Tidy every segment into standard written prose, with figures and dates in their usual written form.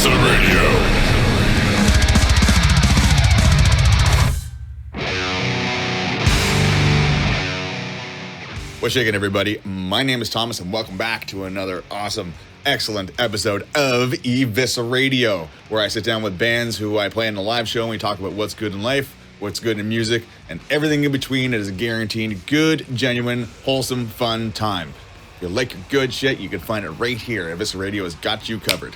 Evisceradio. What's shaking, everybody? My name is Thomas, and welcome back to another awesome, excellent episode of Evisceradio, where I sit down with bands who I play in a live show, and we talk about what's good in life, what's good in music, and everything in between. It is a guaranteed good, genuine, wholesome, fun time. If you like your good shit, you can find it right here. Evisceradio has got you covered.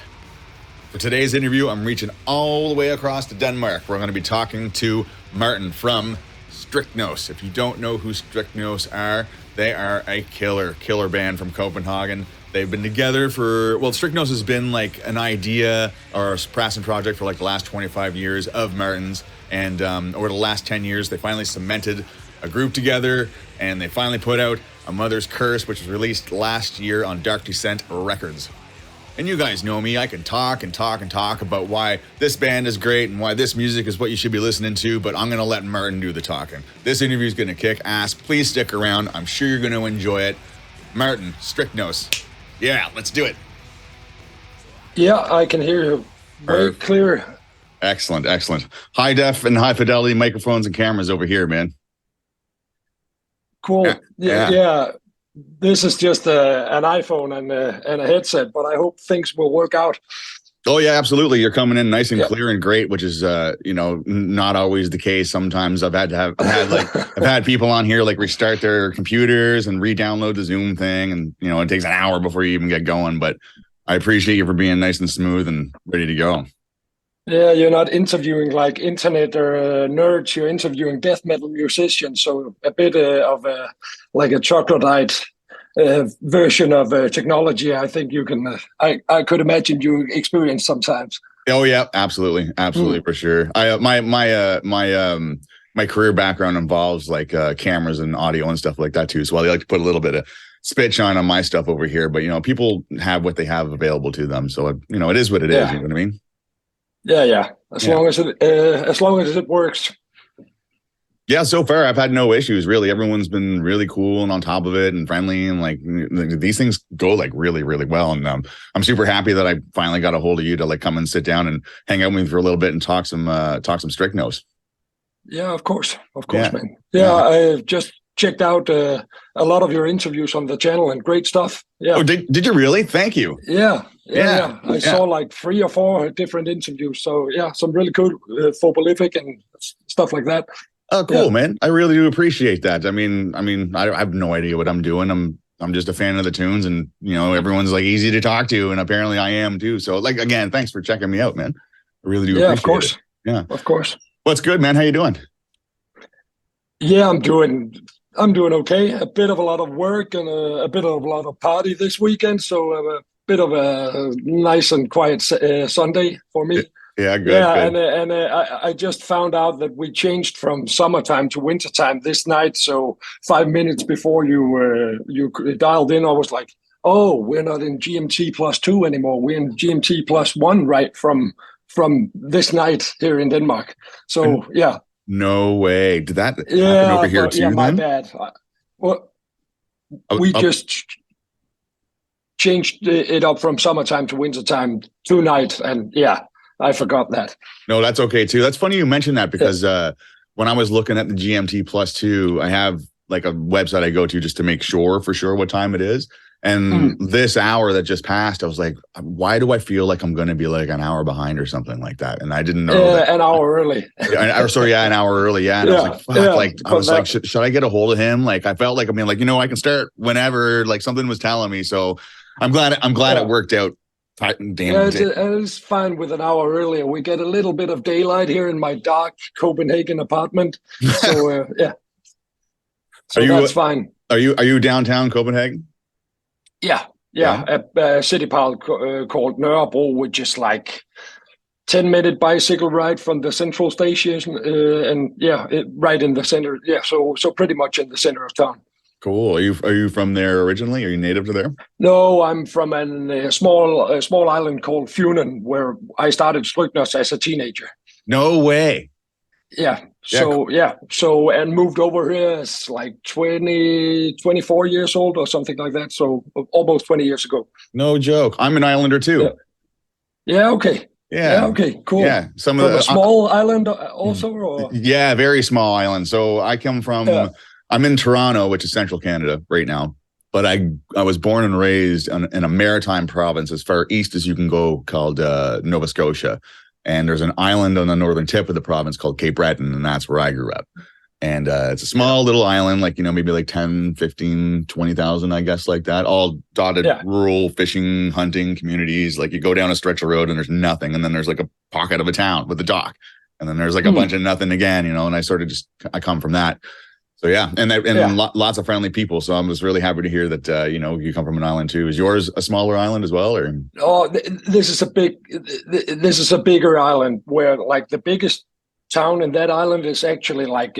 For today's interview, I'm reaching all the way across to Denmark. We're going to be talking to Martin from Strychnos. If you don't know who Strychnos are, they are a killer band from Copenhagen. They've been together Strychnos has been like an idea or a passion project for like the last 25 years of Martin's. And over the last 10 years, they finally cemented a group together, and they finally put out A Mother's Curse, which was released last year on Dark Descent Records. And you guys know me, I can talk about why this band is great and why this music is what you should be listening to, but I'm going to let Martin do the talking. This interview is going to kick ass. Please stick around. I'm sure you're going to enjoy it. Martin, Strychnos. Yeah, let's do it. Yeah, I can hear you very clear. Excellent. High def and high fidelity microphones and cameras over here, man. Cool. Yeah. This is just an iPhone and a headset, but I hope things will work out. Oh yeah, absolutely. You're coming in nice and clear and great, which is not always the case. Sometimes I've had people on here like restart their computers and re-download the Zoom thing, and it takes an hour before you even get going. But I appreciate you for being nice and smooth and ready to go. Yeah, you're not interviewing like internet or nerds. You're interviewing death metal musicians, so a bit of a troglodyte version of technology. I think you can. I could imagine you experience sometimes. Oh yeah, absolutely, for sure. My career background involves like cameras and audio and stuff like that too. So I like to put a little bit of spit on my stuff over here, but people have what they have available to them. So it is what it is. You know what I mean? Yeah. As long as it works. Yeah, so far I've had no issues. Really, everyone's been really cool and on top of it and friendly, and like these things go like really, really well. And I'm super happy that I finally got a hold of you to like come and sit down and hang out with me for a little bit and talk some Strychnos. Yeah, of course, man. Yeah, I just checked out a lot of your interviews on the channel, and great stuff. Yeah. Oh, did you really? Thank you. Yeah. I saw like 3 or 4 different interviews. So yeah, some really cool for Prolific and stuff like that. Oh, cool, man. I really do appreciate that. I mean, I have no idea what I'm doing. I'm just a fan of the tunes, and everyone's like easy to talk to, and apparently I am too. So like, again, thanks for checking me out, man. I really do appreciate of course. it. Yeah, of course. What's good, man? How you doing? Yeah, I'm doing okay. A lot of work and a lot of party this weekend. So a bit of a nice and quiet Sunday for me. Yeah, good. Yeah, good. And I just found out that we changed from summertime to wintertime this night. So 5 minutes before you dialed in, I was like, "Oh, we're not in GMT +2 anymore. We're in GMT +1 right from this night here in Denmark." So yeah. No way. Did that happen over here too? Yeah, my bad. We just changed it up from summertime to wintertime tonight, and yeah. I forgot that. No, that's okay too. That's funny you mentioned that because when I was looking at the GMT +2, I have like a website I go to just to make sure for sure what time it is. And this hour that just passed, I was like, why do I feel like I'm going to be like an hour behind or something like that? And I didn't know that. An hour early. An hour early. Yeah. And I was like, fuck, should I get a hold of him? Like, I felt like, I can start whenever, like something was telling me. So I'm glad it worked out. Damn. It's fine with an hour earlier. We get a little bit of daylight here in my dark Copenhagen apartment. So yeah. So that's fine. Are you downtown Copenhagen? Yeah. A city park called Nørrebro, which is like 10-minute bicycle ride from the central station, and right in the center. Yeah, so pretty much in the center of town. Cool. Are you from there originally? Are you native to there? No, I'm from a small island called Funen, where I started Strychnos as a teenager. No way. Yeah. So and moved over here as like 24 years old or something like that. So almost 20 years ago. No joke. I'm an islander too. Yeah. Okay. Yeah. Yeah. Okay. Cool. Yeah. Some of From a the small island, also, or yeah, very small island. So I come yeah. from, I'm in Toronto, which is central Canada right now. But I was born and raised in a maritime province as far east as you can go called Nova Scotia. And there's an island on the northern tip of the province called Cape Breton, and that's where I grew up. And it's a small little island, like, maybe like 10, 15, 20,000, I guess, like that. All dotted rural fishing, hunting communities. Like you go down a stretch of road and there's nothing. And then there's like a pocket of a town with a dock. And then there's like a bunch of nothing again, and I sort of I come from that. So yeah, and lots of friendly people. So I'm just really happy to hear that you come from an island too. Is yours a smaller island as well, or? Oh, this is a bigger island where like the biggest town in that island is actually like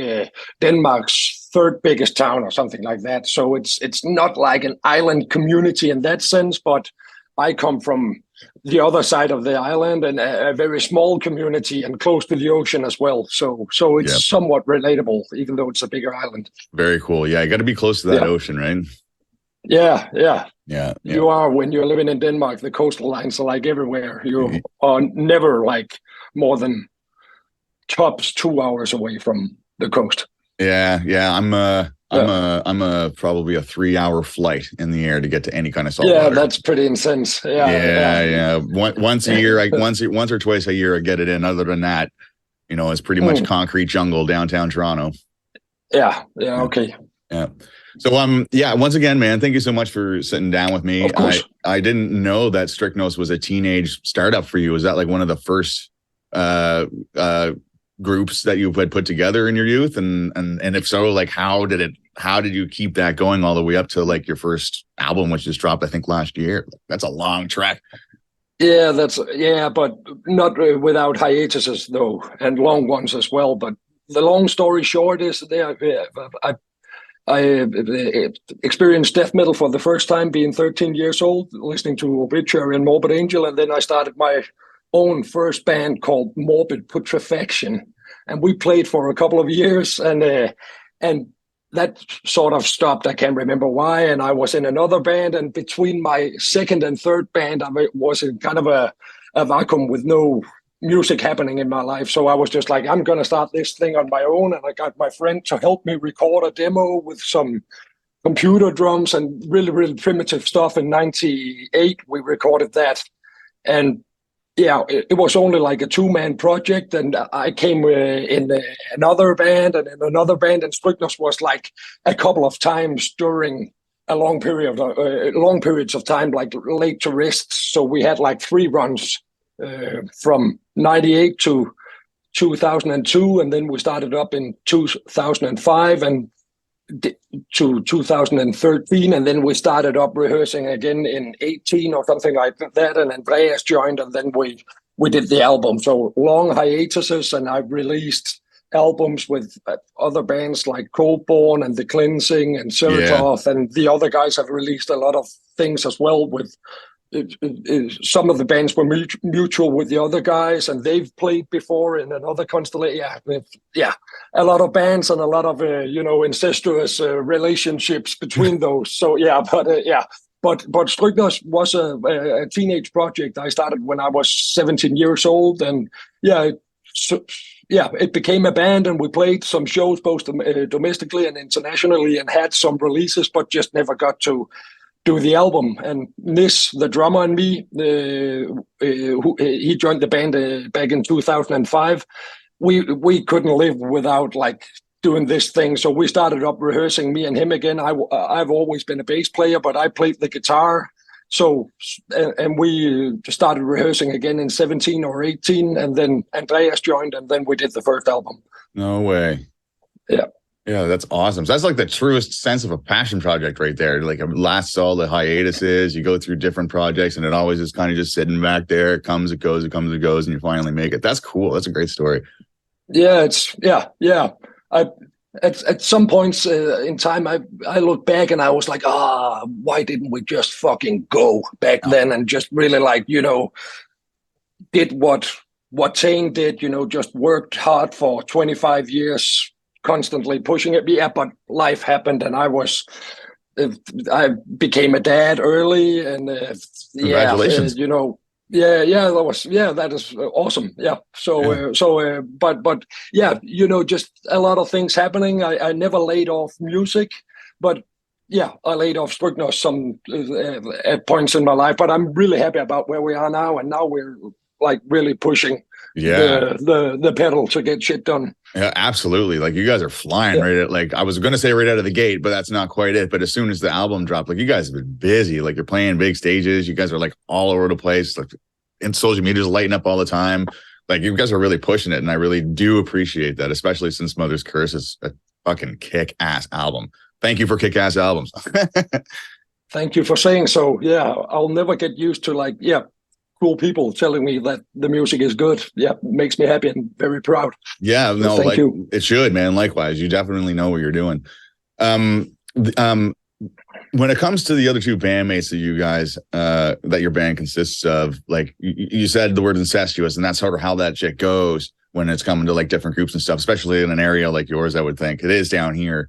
Denmark's third biggest town or something like that. So it's not like an island community in that sense, but I come from the other side of the island and a very small community and close to the ocean as well. So it's somewhat relatable, even though it's a bigger island. Very cool. Yeah, you got to be close to that ocean, right? Yeah. You are when you're living in Denmark. The coastal lines are like everywhere. You are never like more than tops 2 hours away from the coast. Yeah. I'm probably a 3-hour flight in the air to get to any kind of salt water. Yeah, that's pretty intense. Yeah. Once a year, once or twice a year, I get it in. Other than that, it's pretty much concrete jungle downtown Toronto. Yeah. Okay. Yeah. So once again, man, thank you so much for sitting down with me. Of course. I didn't know that Strychnos was a teenage startup for you. Was that like one of the first groups that you had put together in your youth? And if so, like how did you keep that going all the way up to like your first album, which just dropped, I think, last year? That's a long trek. Yeah, but not without hiatuses though, and long ones as well. But the long story short is I experienced death metal for the first time being 13 years old, listening to Obituary and Morbid Angel, and then I started my own first band called Morbid Putrefaction, and we played for a couple of years, and that sort of stopped. I can't remember why, and I was in another band, and between my second and third band, I was in kind of a vacuum with no music happening in my life. So I was just like, I'm going to start this thing on my own, and I got my friend to help me record a demo with some computer drums and really, really primitive stuff. In 98, we recorded that, and yeah, it was only like a 2-man project, and I came in another band and in another band, and Strychnos was like a couple of times during a long periods of time, like late to rest. So we had like 3 runs from 98 to 2002, and then we started up in 2005 and to 2013, and then we started up rehearsing again in 18 or something like that, and Andreas joined, and then we did the album. So long hiatuses, and I've released albums with other bands like Coldborn and The Cleansing and Ceratoth, and the other guys have released a lot of things as well with some of the bands were mutual with the other guys, and they've played before in another constellation. Yeah, a lot of bands and a lot of incestuous relationships between those. So but Strychnos was a teenage project. I started when I was 17 years old, and it became a band, and we played some shows both domestically and internationally, and had some releases, but just never got to do the album. And Nis, the drummer, and me, he joined the band back in 2005. We couldn't live without like doing this thing, so we started up rehearsing, me and him again. I've always been a bass player, but I played the guitar. So and we started rehearsing again in 17 or 18, and then Andreas joined, and then we did the first album. No way. Yeah, that's awesome. So that's like the truest sense of a passion project right there. Like it lasts all the hiatuses. You go through different projects, and it always is kind of just sitting back there. It comes, it goes, it comes, it goes, and you finally make it. That's cool. That's a great story. Yeah, At some points in time, I look back and I was like, why didn't we just fucking go back then and just really did what Tane did, just worked hard for 25 years, constantly pushing it. Yeah, but life happened, and I became a dad early, and congratulations. That is awesome. Yeah. Yeah. But yeah, just a lot of things happening. I never laid off music, but yeah, I laid off Strychnos some at points in my life. But I'm really happy about where we are now, and now we're like really pushing Yeah. the pedal to get shit done. Yeah, absolutely. Like you guys are flying Yeah. right at, like I was gonna say right out of the gate, but that's not quite it. But as soon as the album dropped, like you guys have been busy. Like you're playing big stages. You guys are like all over the place. Like in social media's lighting up all the time. Like you guys are really pushing it, and I really do appreciate that, especially since Mother's Curse is a fucking kick-ass album. Thank you for kick-ass albums. Thank you for saying so. Yeah, I'll never get used to cool people telling me that the music is good. Yeah, makes me happy and very proud. Yeah, no, thank like you. it should, man. Likewise, you definitely know what you're doing. When it comes to the other two bandmates that you guys, that your band consists of, like you said the word incestuous, and that's sort of how that shit goes when it's coming to like different groups and stuff, especially in an area like yours. I would think it is down here.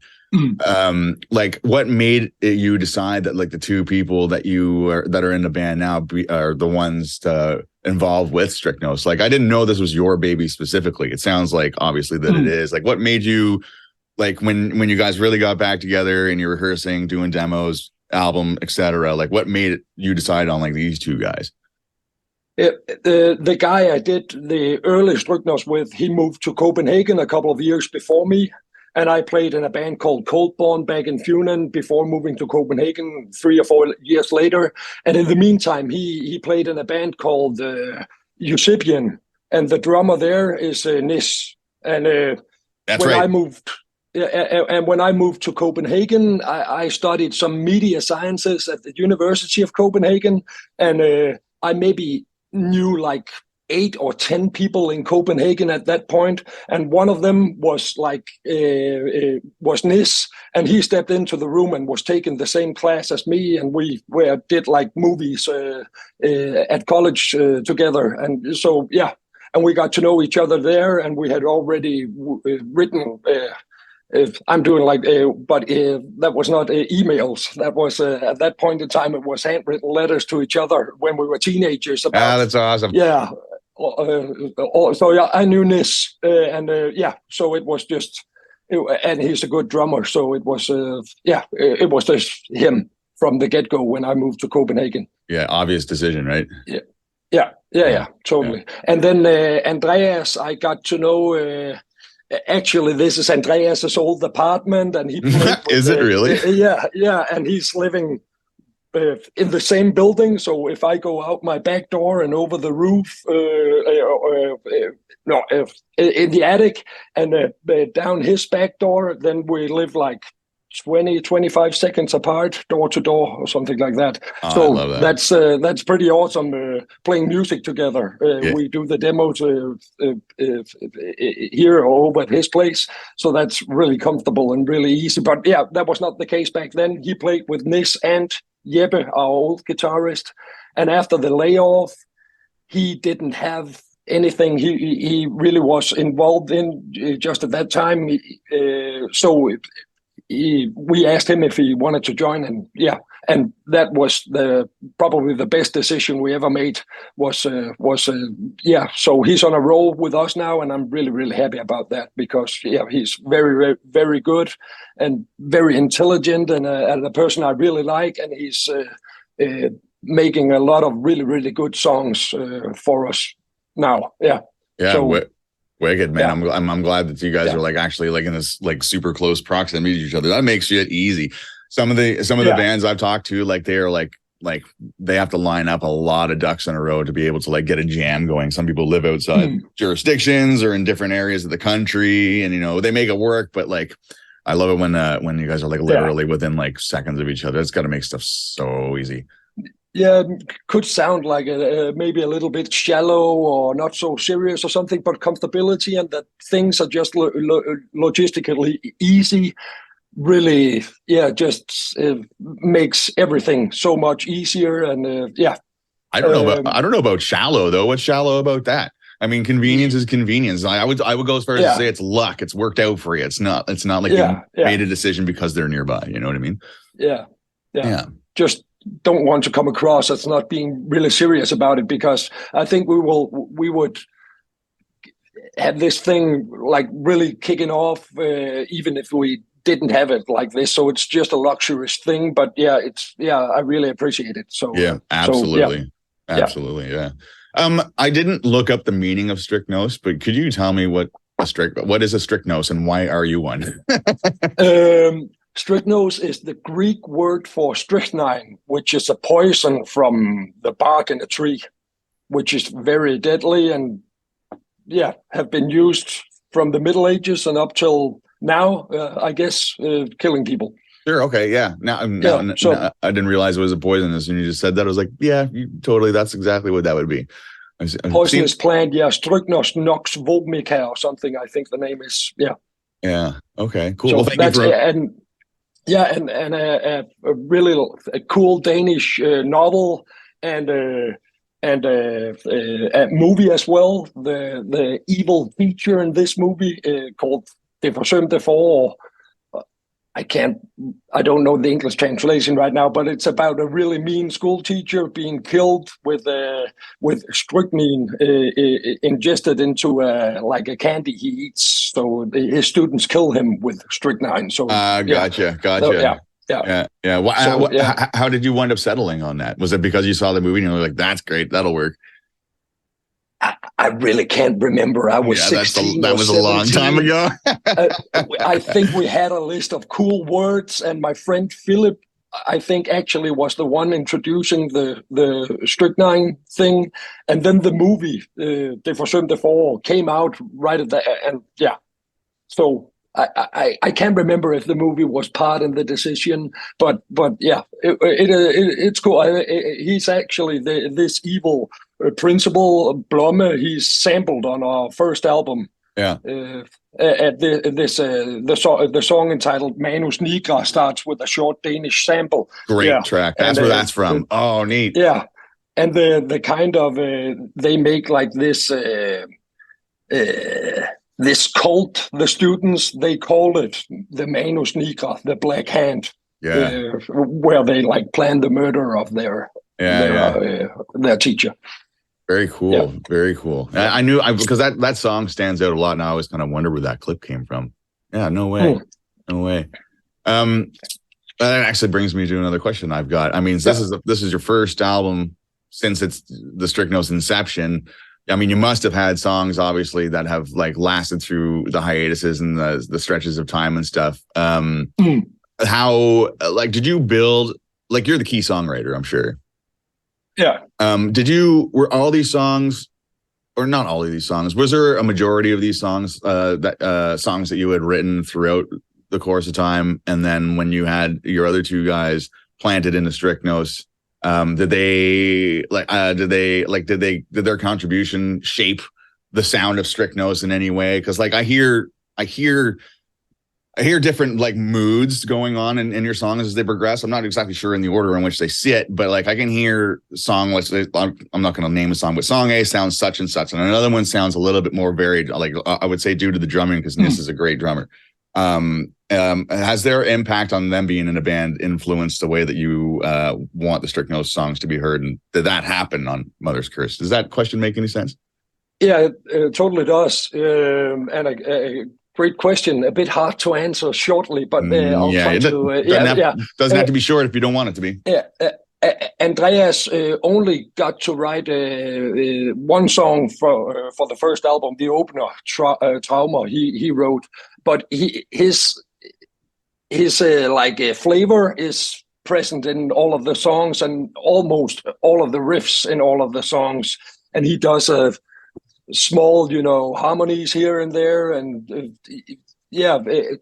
Like what made you decide that like the two people that are in the band now are the ones to involved with Strychnos? Like I didn't know this was your baby specifically. It sounds like obviously that it is. Like what made you, like when you guys really got back together and you're rehearsing, doing demos, album, etc., like what made you decide on like these two guys? The guy I did the early Strychnos with, he moved to Copenhagen a couple of years before me. And I played in a band called Coldborn back in Funen before moving to Copenhagen 3 or 4 years later. And in the meantime, he played in a band called Eusebian, and the drummer there is Nis. And That's right. When I moved to Copenhagen, I studied some media sciences at the University of Copenhagen, and I maybe knew like 8 or 10 people in Copenhagen at that point, and one of them was was Nis, and he stepped into the room and was taking the same class as me, and we did like movies at college together, and so yeah, and we got to know each other there, and we had already written. I'm doing but that was not emails. That was at that point in time, it was handwritten letters to each other when we were teenagers. That's awesome. Yeah. So yeah, I knew Nis, so it was just, and he's a good drummer. So it was, it was just him from the get-go when I moved to Copenhagen. Yeah, obvious decision, right? Yeah, totally. Yeah. And then Andreas, I got to know. Actually, this is Andreas's old apartment, and he played is it really? Yeah, and he's living in the same building. So if I go out my back door and over the roof, in the attic and down his back door, then we live like 20-25 seconds apart, door to door, or something like that. So I love that. That's pretty awesome. Playing music together, we do the demos here or over at his place, so that's really comfortable and really easy. But yeah, that was not the case back then. He played with Nis and Jeppe, our old guitarist, and after the layoff, he didn't have anything he really was involved in just at that time. We asked him if he wanted to join, and that was probably the best decision we ever made. So he's on a roll with us now, and I'm really, really happy about that, because he's very, very, very good and very intelligent, and a person I really like, and he's making a lot of really, really good songs for us now. Wicked, man. Yeah. I'm glad that you guys are like actually like in this like super close proximity to each other. That makes it easy. Some of the bands I've talked to, like they are like they have to line up a lot of ducks in a row to be able to like get a jam going. Some people live outside jurisdictions or in different areas of the country, and they make it work. But like, I love it when you guys are like literally within like seconds of each other. It's got to make stuff so easy. Yeah, could sound like maybe a little bit shallow or not so serious or something, but comfortability and that things are just logistically easy really, just makes everything so much easier. And I don't know about shallow though. What's shallow about that? I mean, convenience is convenience. I would go as far as to say it's luck. It's worked out for you. It's not like you made a decision because they're nearby. You know what I mean? Yeah. Just don't want to come across as not being really serious about it, because I think we would have this thing like really kicking off, even if we didn't have it like this. So it's just a luxurious thing, but I really appreciate it. So yeah, absolutely. Absolutely. Yeah. I didn't look up the meaning of strychnos, but could you tell me what is a strychnos and why are you one? Strychnos is the Greek word for strychnine, which is a poison from the bark in a tree, which is very deadly and have been used from the Middle Ages and up till now, I guess, killing people. Sure. Okay. Yeah. Now, I didn't realize it was a poisonous, and you just said that. I was like, yeah, totally. That's exactly what that would be. Poisonous plant. Yeah. Strychnos nox vomica or something. I think the name is. Yeah. Yeah. Okay. Cool. So well, thank you for. And a really cool Danish novel and a movie as well. The evil teacher in this movie called Det forsømte forår. I don't know the English translation right now, but it's about a really mean school teacher being killed with strychnine ingested into like a candy he eats. So his students kill him with strychnine. So gotcha. So, yeah. Well, how did you wind up settling on that? Was it because you saw the movie and you were like, "That's great, that'll work"? I really can't remember. I was 16. That was 17. A long time ago. I think we had a list of cool words, and my friend Philip, I think, actually was the one introducing the strychnine thing. And then the movie, Det forsømte forår, came out right at that. And so I can't remember if the movie was part in the decision, but it's cool. He's actually this evil principal Blomme. He's sampled on our first album. Yeah. The song entitled Manus Nigra starts with a short Danish sample. Great track. That's where that's from. Oh, neat. Yeah, and the kind of they make like this. This cult, the students, they call it the Manus Nigra, the Black Hand, where they like plan the murder of their teacher. Very cool. Yeah. Very cool. I knew because that song stands out a lot, and I always kind of wonder where that clip came from. Yeah, no way. No way. That actually brings me to another question I've got. I mean, this is your first album since it's the Strychnos inception. I mean, you must have had songs, obviously, that have like lasted through the hiatuses and the stretches of time and stuff. How did you build? Like, you're the key songwriter, I'm sure. Yeah. Were all these songs, or not all of these songs? Was there a majority of these songs songs that you had written throughout the course of time, and then when you had your other two guys planted into Strychnos? Did their contribution shape the sound of Strychnos in any way? Because like I hear different like moods going on in your songs as they progress. I'm not exactly sure in the order in which they sit, but like I can hear song. I'm not going to name a song, but song A sounds such and such, and another one sounds a little bit more varied. Like I would say due to the drumming, because Nis is a great drummer. Has their impact on them being in a band influenced the way that you want the Strychnos songs to be heard? And did that happen on Mother's Curse? Does that question make any sense? Yeah, it totally does. And a great question. A bit hard to answer shortly, but I'll try to. Doesn't have to be short if you don't want it to be. Yeah. Andreas only got to write one song for the first album, the opener, Trauma. He wrote, but his flavor is present in all of the songs and almost all of the riffs in all of the songs. And he does a small, harmonies here and there, and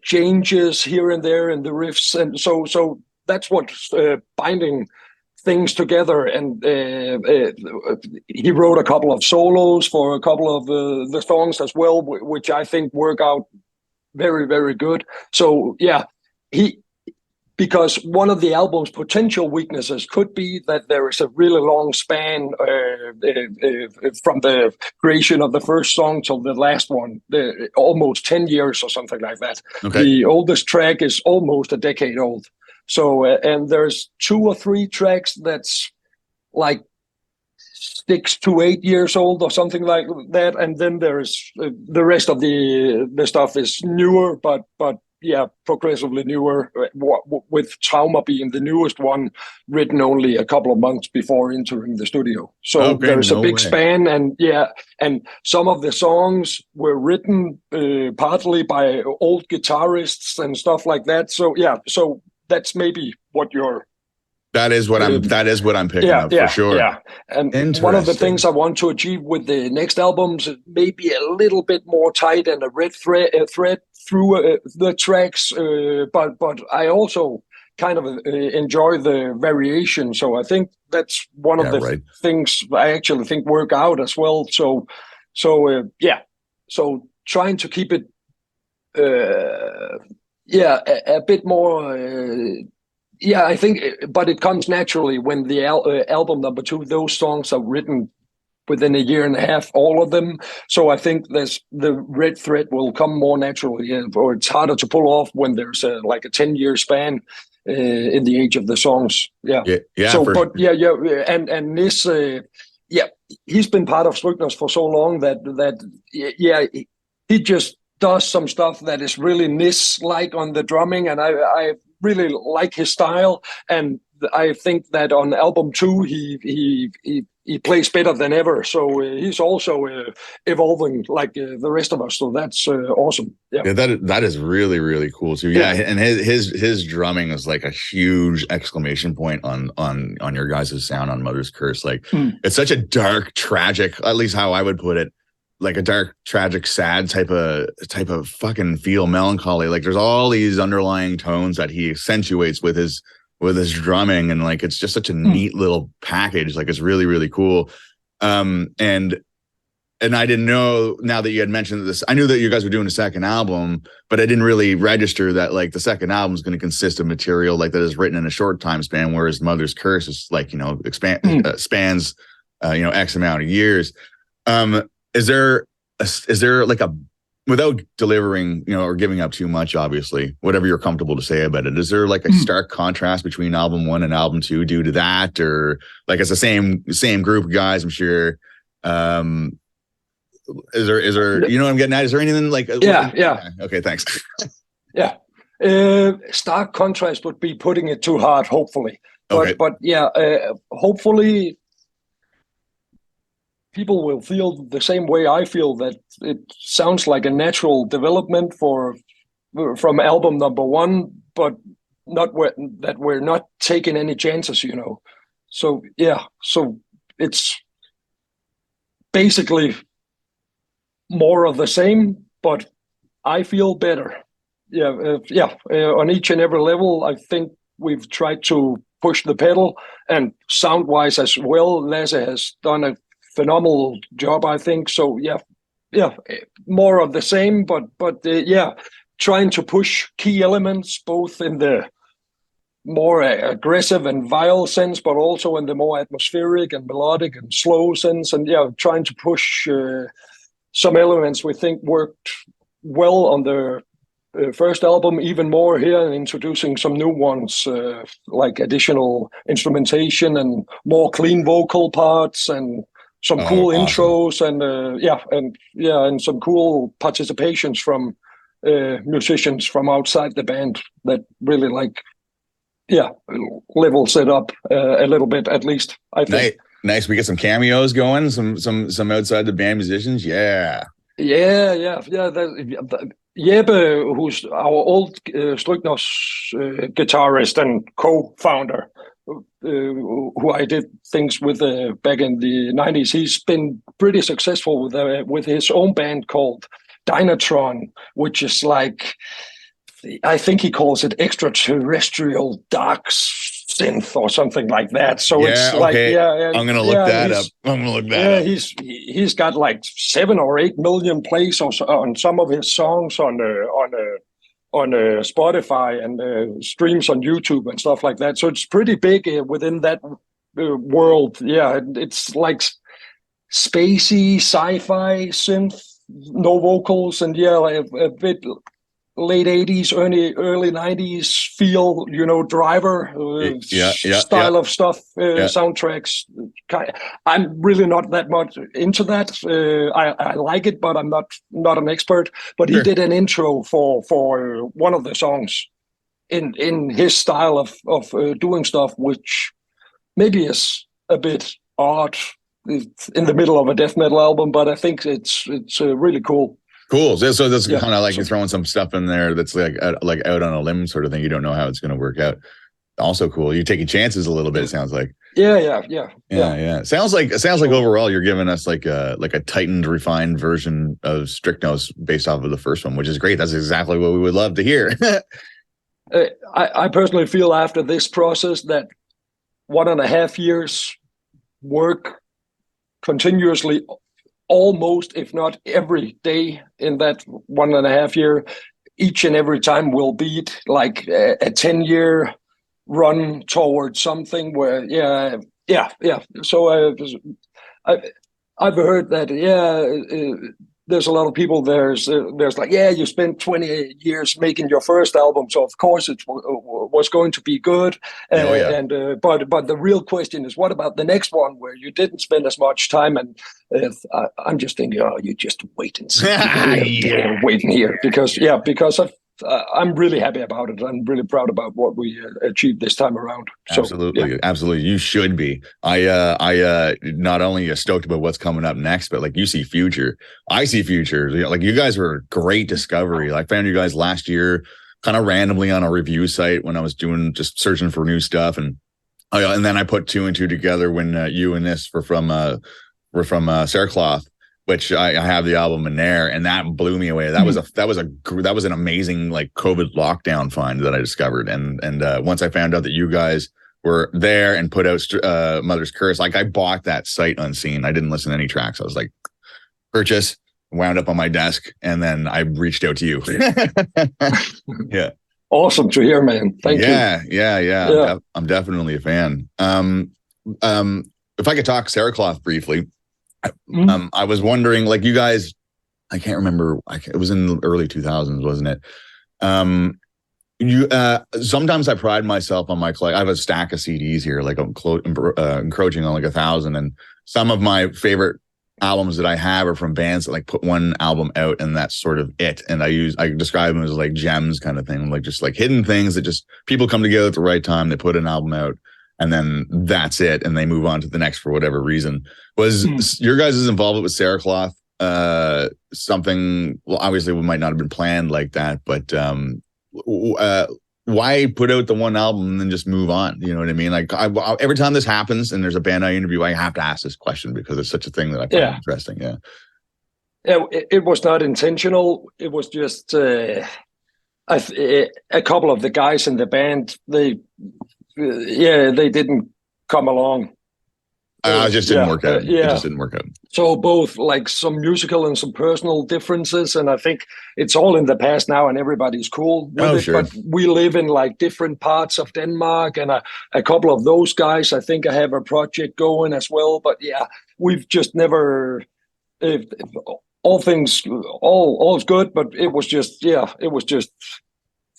changes here and there in the riffs, and so that's what's binding things together. And he wrote a couple of solos for a couple of the songs as well, which I think work out very, very good. So because one of the album's potential weaknesses could be that there is a really long span from the creation of the first song till the last one, almost 10 years or something like that. Okay. The oldest track is almost a decade old. So and there's 2 or 3 tracks that's like 6 to 8 years old or something like that, and then there's the rest of the stuff is newer, but yeah, progressively newer, with Trauma being the newest one, written only a couple of months before entering the studio. So there's a big span, and some of the songs were written partly by old guitarists and stuff like that. So so that's maybe what you're. That is what I'm picking up for sure. Yeah, and one of the things I want to achieve with the next albums is maybe a little bit more tight and a red thread through the tracks, but I also kind of enjoy the variation. So I think that's one of the things I actually think work out as well. So trying to keep it, a bit more. I think, but it comes naturally when the album number 2, those songs are written within a year and a half, all of them. So I think the red thread will come more naturally, or it's harder to pull off when there's like a 10-year span in the age of the songs. Yeah. So, and this, he's been part of Strychnos for so long that he just does some stuff that is really Nis-like on the drumming, and I really like his style, and I think that on album 2 he plays better than ever. So he's also evolving like the rest of us. So that's awesome. Yeah, that is really, really cool too. Yeah, and his drumming is like a huge exclamation point on your guys' sound on Mother's Curse. Like it's such a dark, tragic, at least how I would put it, like a dark, tragic, sad type of fucking feel, melancholy. Like there's all these underlying tones that he accentuates with his drumming, and like it's just such a neat little package. Like it's really, really cool. And I didn't know, now that you had mentioned this, I knew that you guys were doing a second album, but I didn't really register that like the second album is going to consist of material like that is written in a short time span, whereas Mother's Curse is like, spans X amount of years. Is there like a, without delivering, or giving up too much, obviously, whatever you're comfortable to say about it, is there like a stark contrast between album 1 and album 2 due to that, or like it's the same group of guys, I'm sure? Is there, you know what I'm getting at? Is there anything like? Yeah. Okay, thanks. Yeah. Stark contrast would be putting it too hard, hopefully. But hopefully people will feel the same way I feel, that it sounds like a natural development from album number 1, but that we're not taking any chances, So so it's basically more of the same, but I feel better. On each and every level, I think we've tried to push the pedal, and sound-wise as well. Lasse has done a phenomenal job, I think. So more of the same, but trying to push key elements both in the more aggressive and vile sense, but also in the more atmospheric and melodic and slow sense, and trying to push some elements we think worked well on the first album, even more here, and introducing some new ones, like additional instrumentation and more clean vocal parts, and some cool intros, and some cool participations from musicians from outside the band that really levels it up a little bit, at least, I think. Nice. We get some cameos going, some outside the band musicians. Yeah. Jeppe, who's our old Strychnos guitarist and co-founder, who I did things with back in the 90s. He's been pretty successful with his own band called Dynatron, which is like, I think he calls it extraterrestrial dark synth or something like that. So it's like, I'm gonna look that up. He's got like 7 or 8 million plays on some of his songs on Spotify, and streams on YouTube and stuff like that. So it's pretty big within that world. Yeah, it's like spacey sci-fi synth, no vocals, and a bit late 80s, early 90s feel, Driver style of stuff, soundtracks. I'm really not that much into that. I like it, but I'm not an expert. But he did an intro for one of the songs in his style of doing stuff, which maybe is a bit odd in the middle of a death metal album, but I think it's really cool. Cool. So that's kind of like you're throwing some stuff in there that's like out on a limb sort of thing. You don't know how it's going to work out. Also cool. You're taking chances a little bit. It sounds like. Yeah. Sounds like overall you're giving us like a tightened, refined version of Strychnos based off of the first one, which is great. That's exactly what we would love to hear. I personally feel after this process that 1.5 years work continuously, almost, if not every day in that 1.5 year, each and every time will beat like a 10-year run towards something where, So I've heard that, there's a lot of people there's like, you spent 20 years making your first album, so of course it was going to be good. But the real question is, what about the next one where you didn't spend as much time? And I'm just thinking, you just wait and see. Waiting here because I'm really happy about it. I'm really proud about what we achieved this time around. So, absolutely. You should be. I not only stoked about what's coming up next, but like you see future. I see future. Like you guys were a great discovery. I found you guys last year, kind of randomly on a review site when I was just searching for new stuff, and then I put 2 and 2 together when you and this were from Strychnos, which I have the album in there, and that blew me away. That was an amazing like COVID lockdown find that I discovered. And once I found out that you guys were there and put out Mother's Curse, like I bought that sight unseen. I didn't listen to any tracks. I was like, purchase, wound up on my desk, and then I reached out to you. Yeah. Awesome to hear, man. Thank you. Yeah. I'm definitely a fan. If I could talk Strychnos briefly. I was wondering, like you guys, I can't remember. It was in the early 2000s, wasn't it? Sometimes I pride myself on my collection. I have a stack of CDs here, like I'm encroaching on like 1,000, and some of my favorite albums that I have are from bands that like put one album out and that's sort of it. And I describe them as like gems kind of thing, like just like hidden things that just people come together at the right time. They put an album out, and then that's it, and they move on to the next for whatever reason. Was your guys' involvement with Strychnos something? Well, obviously, we might not have been planned like that, but why put out the one album and then just move on? You know what I mean? Like every time this happens, and there's a band I interview, I have to ask this question because it's such a thing that I find interesting. Yeah, it was not intentional. It was just a couple of the guys in the band. They didn't come along. It just didn't work out. It just didn't work out. So both like some musical and some personal differences, and I think it's all in the past now, and everybody's cool with it. Sure. But we live in like different parts of Denmark, and a couple of those guys, I think I have a project going as well. But we've just never. All is good, but it was just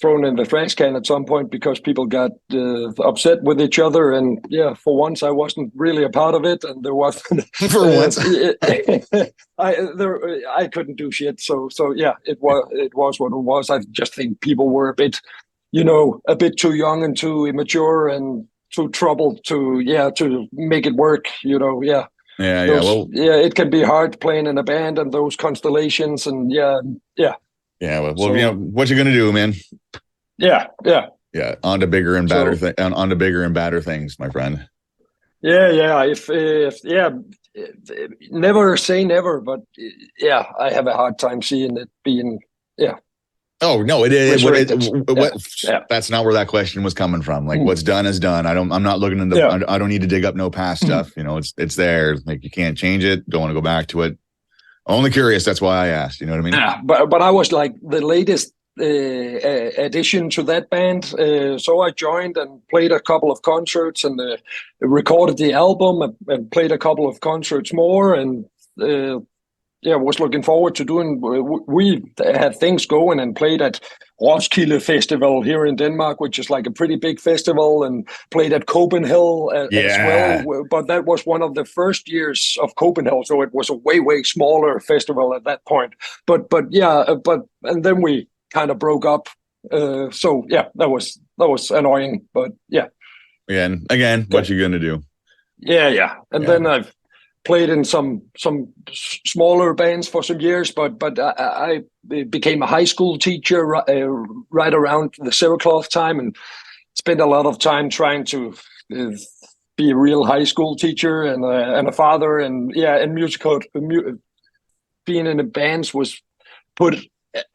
thrown in the trash can at some point because people got upset with each other, and for once I wasn't really a part of it, and there was for once I couldn't do shit. So it was what it was. I just think people were a bit too young and too immature and too troubled to make it work. It can be hard playing in a band and those constellations, and well, what you gonna do, man? Yeah. On to bigger and better on to bigger and badder things, my friend. If never say never, but I have a hard time seeing it being Oh no, it is. That's not where that question was coming from. Like, what's done is done. I'm not looking into. I don't need to dig up no past stuff. It's there. Like, you can't change it. Don't want to go back to it. Only curious. That's why I asked. You know what I mean? Yeah, but I was like the latest addition to that band. So I joined and played a couple of concerts and recorded the album and played a couple of concerts more. And was looking forward to doing. We had things going and played at Roskilde Festival here in Denmark, which is like a pretty big festival, and played at Copenhagen as well. But that was one of the first years of Copenhagen, so it was a way smaller festival at that point. But and then we kind of broke up. So yeah, that was annoying. But yeah. Again, what you gonna do? Yeah. And then I've played in some smaller bands for some years, but I became a high school teacher right around the cerecloth time, and spent a lot of time trying to be a real high school teacher and a father, and musical. Being in the bands was put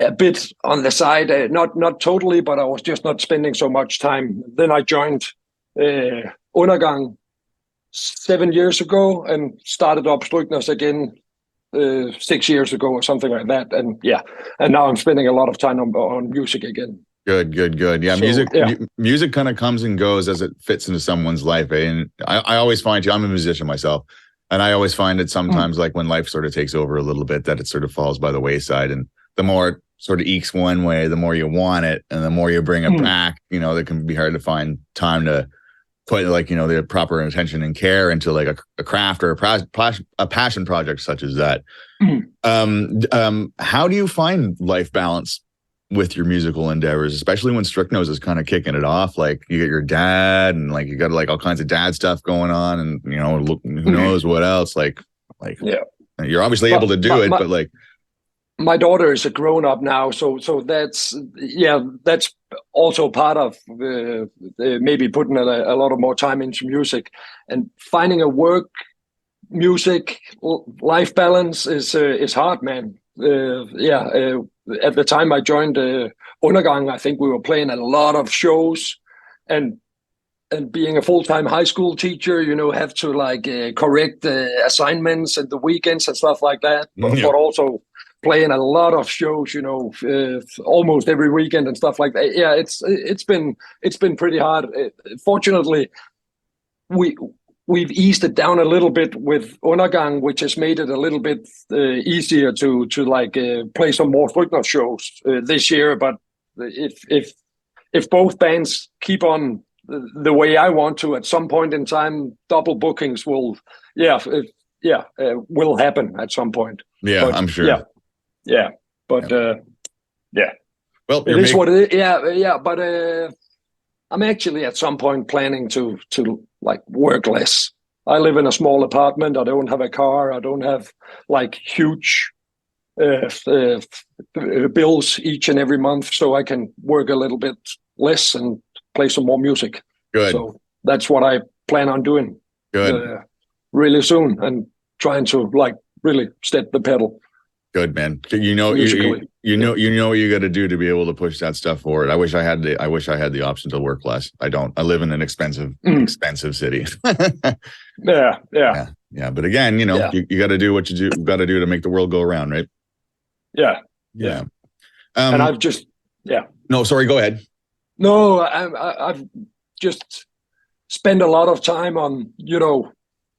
a bit on the side, not totally, but I was just not spending so much time. Then I joined Undergang 7 years ago and started up Strychnos again 6 years ago or something like that. And now I'm spending a lot of time on music again. Good. Yeah, so, music kind of comes and goes as it fits into someone's life. And I always find, I'm a musician myself, and I always find it sometimes like when life sort of takes over a little bit, that it sort of falls by the wayside. And the more it sort of ekes one way, the more you want it, and the more you bring it back, that can be hard to find time to put the proper attention and care into like a craft or a passion project such as that. How do you find life balance with your musical endeavors, especially when Strychnos is kind of kicking it off? Like, you got your dad, and like you got like all kinds of dad stuff going on, and who knows what else. Like you're obviously able to do it, but like, my daughter is a grown up now, so that's also part of maybe putting a lot of more time into music, and finding a work music life balance is hard, man. At the time I joined Undergang, I think we were playing a lot of shows, and being a full-time high school teacher, have to like correct assignments and the weekends and stuff like that, but also playing a lot of shows, almost every weekend and stuff like that. Yeah, it's been pretty hard. Fortunately, we've eased it down a little bit with Undergang, which has made it a little bit easier to like play some more Strychnos shows this year. But if both bands keep on the way I want to, at some point in time, double bookings will happen at some point. Yeah, but, I'm sure. Yeah, but well, it is what it is. Yeah, but I'm actually at some point planning to like work less. I live in a small apartment. I don't have a car. I don't have like huge bills each and every month, so I can work a little bit less and play some more music. Good. So that's what I plan on doing. Good. Really soon, and trying to like really step the pedal. Good, man. You know what you got to do to be able to push that stuff forward. I wish I had the option to work less. I don't. I live in an expensive city. Yeah. But again, you got to do what you got to do to make the world go around, right? Yeah. And I've just No, sorry. Go ahead. No, I've just spent a lot of time on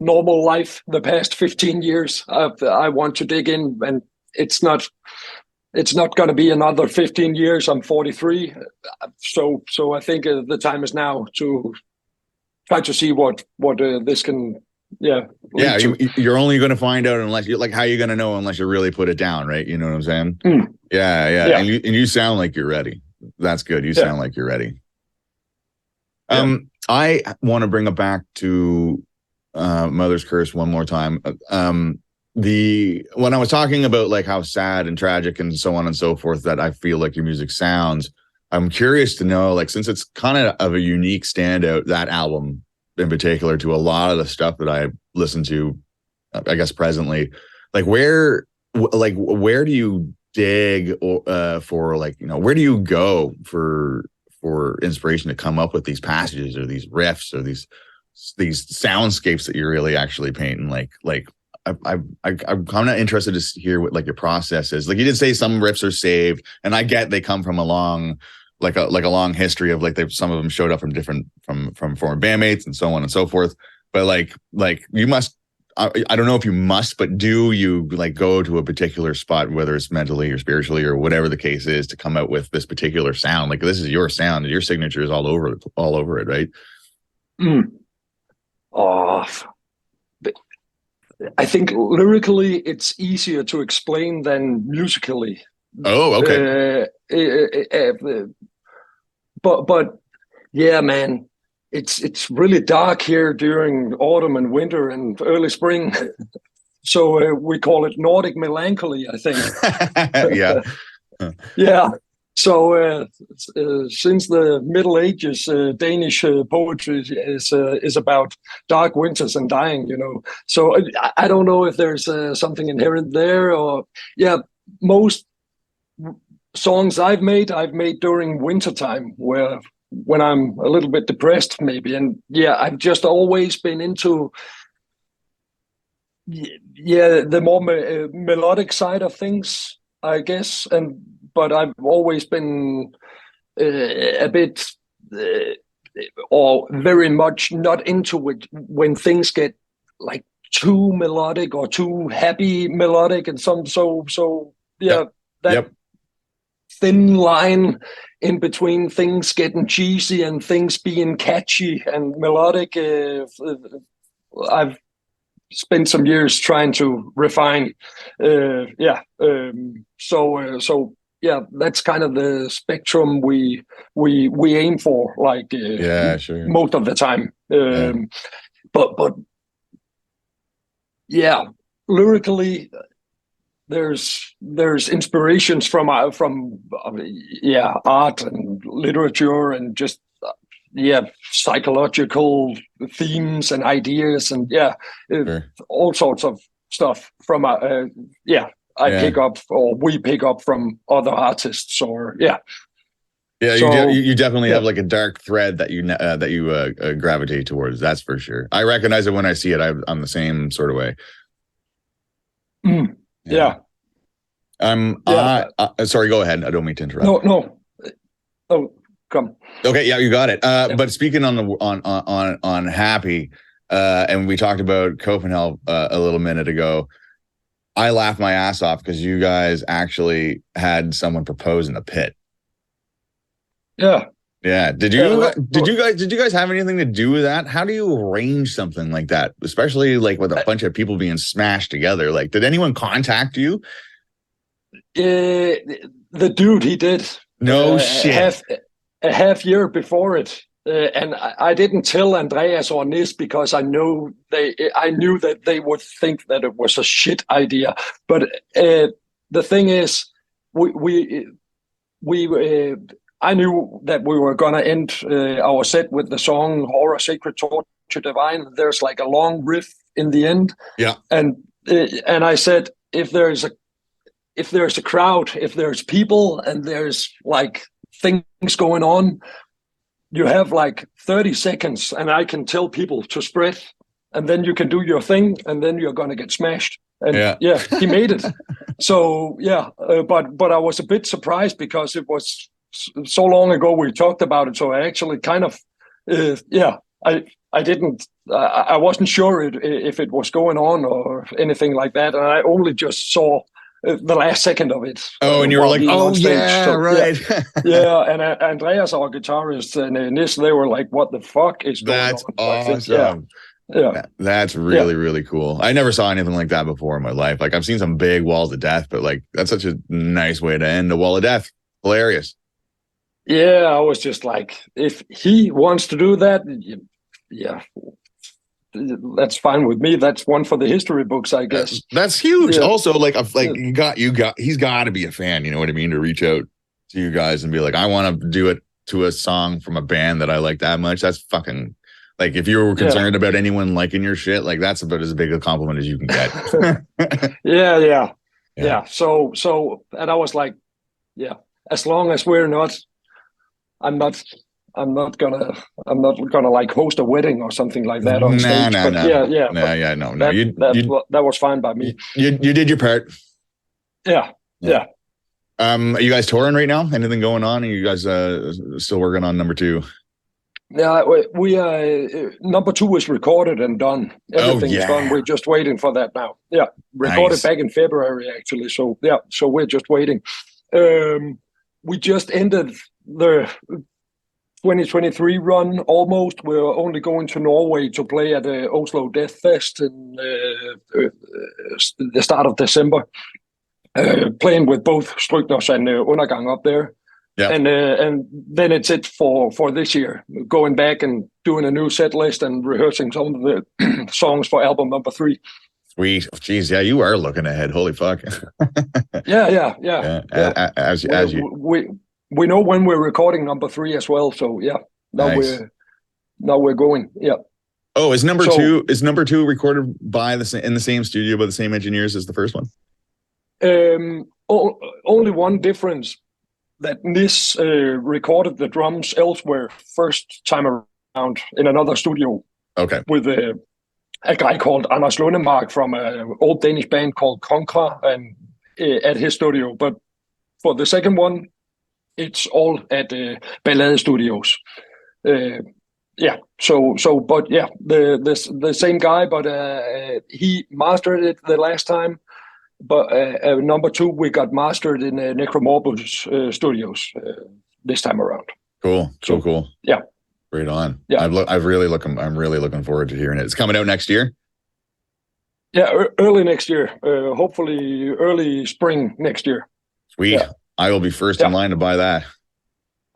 normal life the past 15 years. I want to dig in, and it's not going to be another 15 years. I'm 43, so I think the time is now to try to see what this can you're only going to find out unless you, like, how are you going to know unless you really put it down, right? You know what I'm saying? Yeah. And you sound like you're ready. That's good. You sound like you're ready. I want to bring it back to Mother's Curse one more time. When I was talking about like how sad and tragic and so on and so forth that I feel like your music sounds, I'm curious to know, like, since it's kind of a unique standout, that album in particular, to a lot of the stuff that I listen to, I guess presently, like where do you dig for, like, where do you go for inspiration to come up with these passages or these riffs or these soundscapes that you're really actually painting? Like I'm kind of interested to hear what like your process is. Like, you did say some riffs are saved, and I get they come from a long history of like some of them showed up from former bandmates and so on and so forth. But like you must, I don't know if you must, but do you like go to a particular spot, whether it's mentally or spiritually or whatever the case is, to come out with this particular sound? Like this is your sound, and your signature is all over it, right? Oh, I think lyrically it's easier to explain than musically. Oh, okay. But yeah, man, it's really dark here during autumn and winter and early spring. So we call it Nordic melancholy, I think. Yeah. Yeah. So since the Middle Ages, Danish poetry is about dark winters and dying. So I don't know if there's something inherent there, or most songs I've made during wintertime, when I'm a little bit depressed, maybe. And I've just always been into the more melodic side of things, I guess. But I've always been a bit or very much not into it when things get like too melodic or too happy melodic, and that thin line in between things getting cheesy and things being catchy and melodic. I've spent some years trying to refine. That's kind of the spectrum we aim for, like sure. most of the time. But lyrically, there's inspirations from art and literature and just psychological themes and ideas and all sorts of stuff from pick up, or we pick up from other artists, or you definitely have like a dark thread that you gravitate towards. That's for sure. I recognize it when I see it. I'm the same sort of way. Sorry, go ahead. I don't mean to interrupt. No. Oh, come. Okay, yeah, you got it. But speaking on happy, and we talked about Copenhagen a little minute ago. I laughed my ass off because you guys actually had someone propose in the pit. Yeah. Yeah. Did you guys have anything to do with that? How do you arrange something like that, especially like with a bunch of people being smashed together? Like, did anyone contact you? The dude, he did. No shit. A half year before it. And I didn't tell Andreas or Nis because I knew that they would think that it was a shit idea. But the thing is, I knew that we were gonna end our set with the song "Horror, Sacred, Torture, Divine." There's like a long riff in the end. Yeah. And I said, if there's a crowd, if there's people, and there's like things going on, you have like 30 seconds and I can tell people to spread, and then you can do your thing, and then you're going to get smashed. And he made it. So, but I was a bit surprised because it was so long ago we talked about it. So I actually kind of, I wasn't sure if it was going on or anything like that. And I only just saw the last second of it. Oh, and you were like, oh, yeah, right. And Andreas, our guitarist, and Nis, they were like, what the fuck is going on? That's awesome. That's really cool. I never saw anything like that before in my life. Like, I've seen some big walls of death, but like, that's such a nice way to end a wall of death. Hilarious. Yeah, I was just like, if he wants to do that, that's fine with me. That's one for the history books, I guess. That's huge. Also, he's got to be a fan. You know what I mean? To reach out to you guys and be like, I want to do it to a song from a band that I like that much. That's fucking like, if you were concerned about anyone liking your shit, like that's about as big a compliment as you can get. So, and I was like, as long as we're not, I'm not gonna like host a wedding or something like that on stage. No. That was fine by me. You did your part. Yeah. Are you guys touring right now? Anything going on? Are you guys still working on number 2? Yeah, we number 2 is recorded and done. Everything is done. We're just waiting for that now. Yeah, recorded back in February actually. So yeah, so we're just waiting. We just ended the 2023 run almost. We're only going to Norway to play at the Oslo Death Fest in the start of December. Playing with both Strychnos and Undergang up there. Yeah. And then it's it for this year, going back and doing a new set list and rehearsing some of the songs for album number 3. Sweet. Jeez, yeah, you are looking ahead. Holy fuck. Yeah. We know when we're recording number 3 as well. So yeah, now we're going. Yeah. Oh, is number 2 recorded by in the same studio by the same engineers as the first one? Only one difference. That Nis recorded the drums elsewhere first time around in another studio. Okay. With a guy called Anders Lundemark from an old Danish band called Konkra and at his studio. But for the second one, it's all at Ballade Studios. Yeah. But yeah, the same guy, but he mastered it the last time. But number 2, we got mastered in Necromorbus Studios this time around. Cool. Yeah. Right on. Yeah. I'm really looking forward to hearing it. It's coming out next year. Yeah, early next year. Hopefully early spring next year. Sweet. Yeah. I will be first in line to buy that.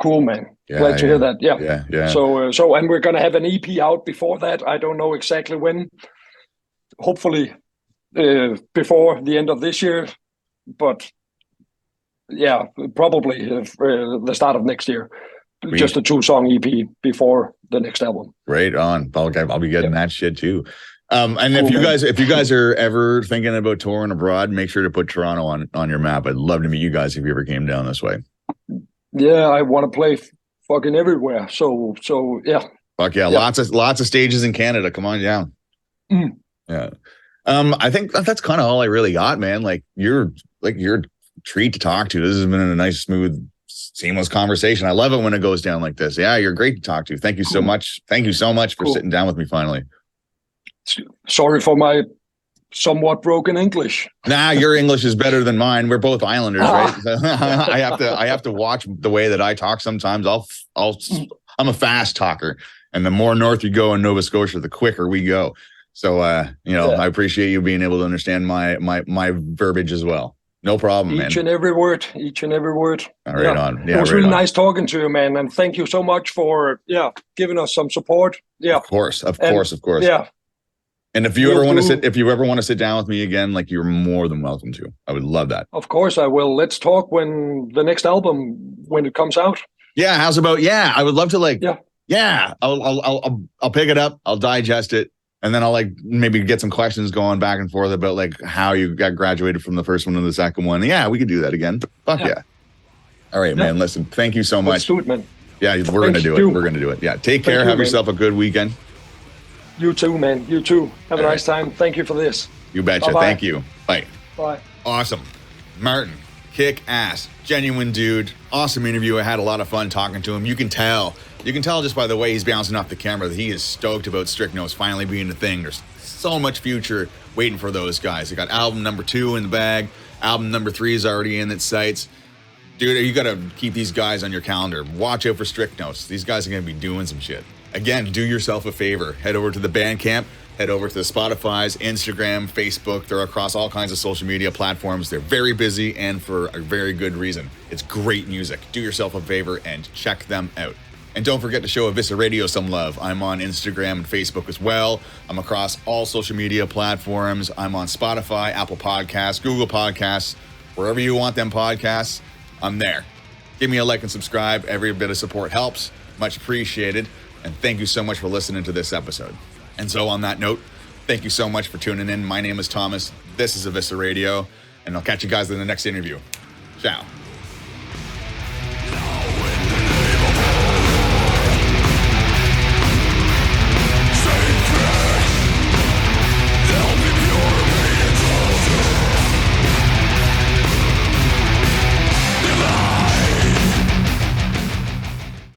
Cool, man. Glad to hear that. Yeah. So and we're gonna have an EP out before that. I don't know exactly when. Hopefully. Before the end of this year, but yeah, probably the start of next year. Just a 2-song EP before the next album. Right on. I'll be getting that shit too. And cool, if you guys are ever thinking about touring abroad, make sure to put Toronto on your map. I'd love to meet you guys if you ever came down this way. Yeah, I want to play fucking everywhere. So yeah. Fuck yeah, lots of stages in Canada. Come on down. Yeah. I think that's kind of all I really got, man. You're a treat to talk to. This has been a nice, smooth, seamless conversation. I love it when it goes down like this. Yeah, you're great to talk to. Thank you so much. Thank you so much for sitting down with me finally. Sorry for my somewhat broken English. Nah, your English is better than mine. We're both Islanders, right? I have to watch the way that I talk sometimes. I'm a fast talker, and the more north you go in Nova Scotia, the quicker we go. So, I appreciate you being able to understand my verbiage as well. No problem, man. Each and every word. All right on. Yeah, it was really nice talking to you, man. And thank you so much for, giving us some support. Yeah. Of course. Yeah. And if you ever want to sit down with me again, you're more than welcome to. I would love that. Of course I will. Let's talk when the next album, when it comes out. Yeah. How's about, I would love to I'll pick it up. I'll digest it. And then I'll maybe get some questions going back and forth about how you got graduated from the first one to the second one. Yeah, we could do that again. Fuck yeah. All right, man. Listen, thank you so much. Let's do it, man. Yeah, we're going to do it. We're going to do it. Yeah. Take care. Have yourself a good weekend. You too, man. You too. Have a nice time. Thank you for this. You betcha. Bye-bye. Thank you. Bye. Bye. Awesome. Martin, kick ass. Genuine dude. Awesome interview. I had a lot of fun talking to him. You can tell just by the way he's bouncing off the camera that he is stoked about Strychnos finally being a thing. There's so much future waiting for those guys. They got album number 2 in the bag. Album number 3 is already in its sights. Dude, you got to keep these guys on your calendar. Watch out for Strychnos. These guys are going to be doing some shit. Again, do yourself a favor. Head over to the Bandcamp. Head over to the Spotify's, Instagram, Facebook. They're across all kinds of social media platforms. They're very busy and for a very good reason. It's great music. Do yourself a favor and check them out. And don't forget to show Evisceradio some love. I'm on Instagram and Facebook as well. I'm across all social media platforms. I'm on Spotify, Apple Podcasts, Google Podcasts, wherever you want them podcasts, I'm there. Give me a like and subscribe. Every bit of support helps. Much appreciated. And thank you so much for listening to this episode. And so on that note, thank you so much for tuning in. My name is Thomas. This is Evisceradio. And I'll catch you guys in the next interview. Ciao.